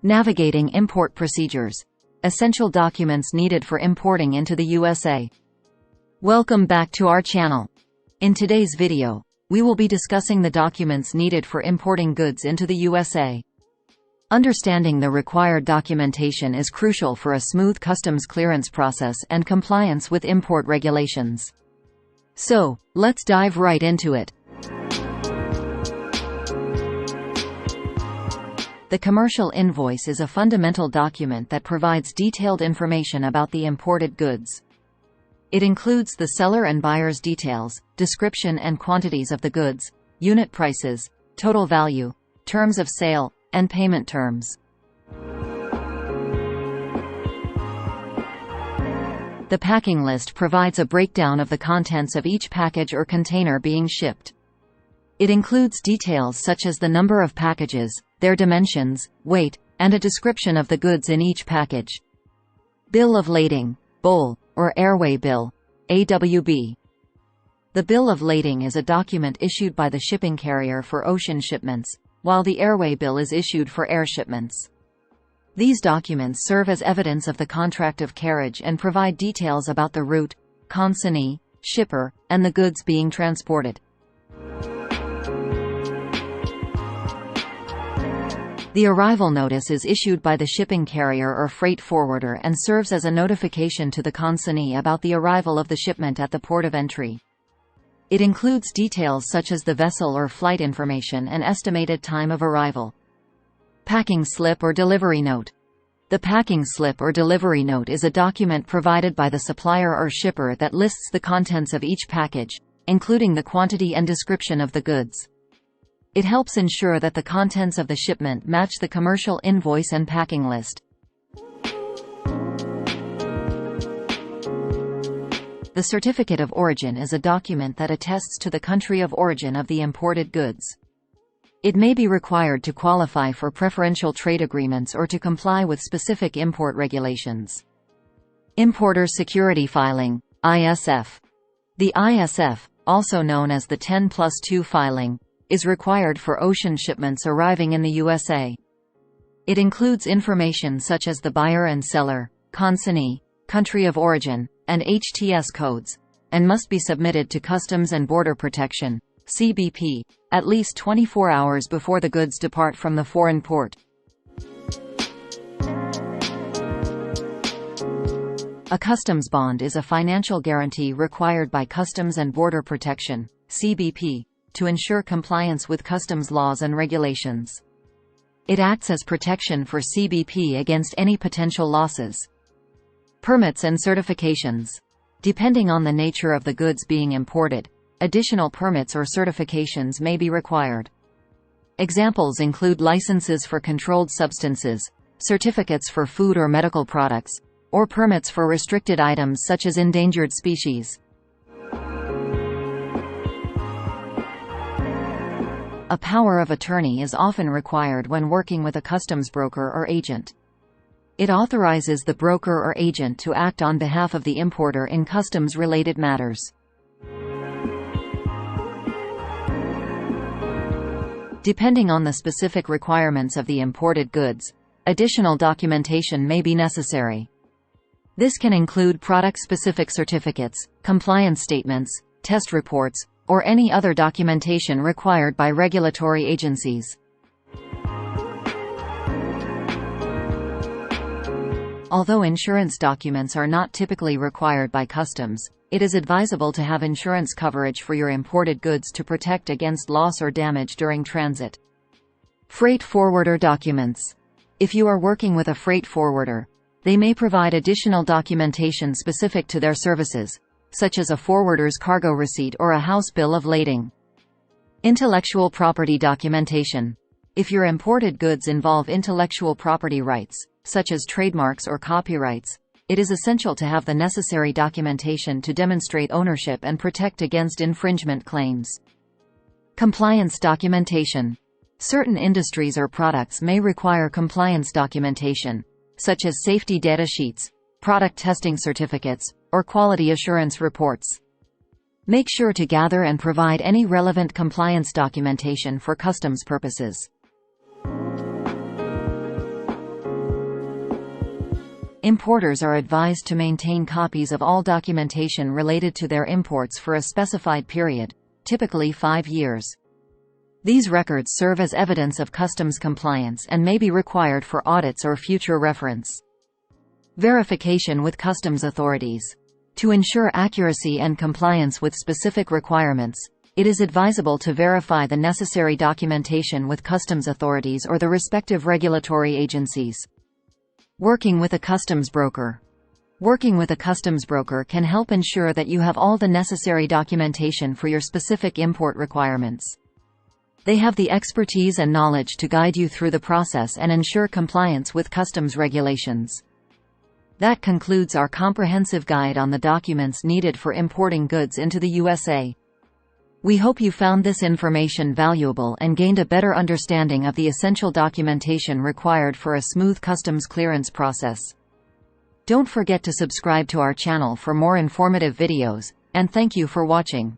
Navigating import procedures. Essential documents needed for importing into the USA. Welcome back to our channel. In today's video, we will be discussing the documents needed for importing goods into the USA. Understanding the required documentation is crucial for a smooth customs clearance process and compliance with import regulations. So, let's dive right into it. The commercial invoice is a fundamental document that provides detailed information about the imported goods. It includes the seller and buyer's details, description and quantities of the goods, unit prices, total value, terms of sale, and payment terms. The packing list provides a breakdown of the contents of each package or container being shipped. It includes details such as the number of packages, their dimensions, weight, and a description of the goods in each package. Bill of lading, BOL, or airway bill, AWB. The bill of lading is a document issued by the shipping carrier for ocean shipments, while the airway bill is issued for air shipments. These documents serve as evidence of the contract of carriage and provide details about the route, consignee, shipper, and the goods being transported. The arrival notice is issued by the shipping carrier or freight forwarder and serves as a notification to the consignee about the arrival of the shipment at the port of entry. It includes details such as the vessel or flight information and estimated time of arrival. Packing slip or delivery note. The packing slip or delivery note is a document provided by the supplier or shipper that lists the contents of each package, including the quantity and description of the goods. It helps ensure that the contents of the shipment match the commercial invoice and packing list. The certificate of origin is a document that attests to the country of origin of the imported goods. It may be required to qualify for preferential trade agreements or to comply with specific import regulations. Importer Security Filing, ISF. The ISF, also known as the 10+2 filing, is required for ocean shipments arriving in the USA. It includes information such as the buyer and seller, consignee, country of origin, and HTS codes, and must be submitted to Customs and Border Protection, CBP, at least 24 hours before the goods depart from the foreign port. A customs bond is a financial guarantee required by Customs and Border Protection, CBP, to ensure compliance with customs laws and regulations. It acts as protection for CBP against any potential losses. Permits and certifications. Depending on the nature of the goods being imported, additional permits or certifications may be required. Examples include licenses for controlled substances, certificates for food or medical products, or permits for restricted items such as endangered species. A power of attorney is often required when working with a customs broker or agent. It authorizes the broker or agent to act on behalf of the importer in customs-related matters. Depending on the specific requirements of the imported goods, additional documentation may be necessary. This can include product-specific certificates, compliance statements, test reports, or any other documentation required by regulatory agencies. Although insurance documents are not typically required by customs, it is advisable to have insurance coverage for your imported goods to protect against loss or damage during transit. Freight forwarder documents. If you are working with a freight forwarder, they may provide additional documentation specific to their services, such as a forwarder's cargo receipt or a house bill of lading. Intellectual property documentation. If your imported goods involve intellectual property rights, such as trademarks or copyrights, it is essential to have the necessary documentation to demonstrate ownership and protect against infringement claims. Compliance documentation. Certain industries or products may require compliance documentation, such as safety data sheets, product testing certificates, or quality assurance reports. Make sure to gather and provide any relevant compliance documentation for customs purposes. Importers are advised to maintain copies of all documentation related to their imports for a specified period, typically 5 years. These records serve as evidence of customs compliance and may be required for audits or future reference. Verification with customs authorities. To ensure accuracy and compliance with specific requirements, it is advisable to verify the necessary documentation with customs authorities or the respective regulatory agencies. Working with a customs broker. Working with a customs broker can help ensure that you have all the necessary documentation for your specific import requirements. They have the expertise and knowledge to guide you through the process and ensure compliance with customs regulations. That concludes our comprehensive guide on the documents needed for importing goods into the USA. We hope you found this information valuable and gained a better understanding of the essential documentation required for a smooth customs clearance process. Don't forget to subscribe to our channel for more informative videos, and thank you for watching.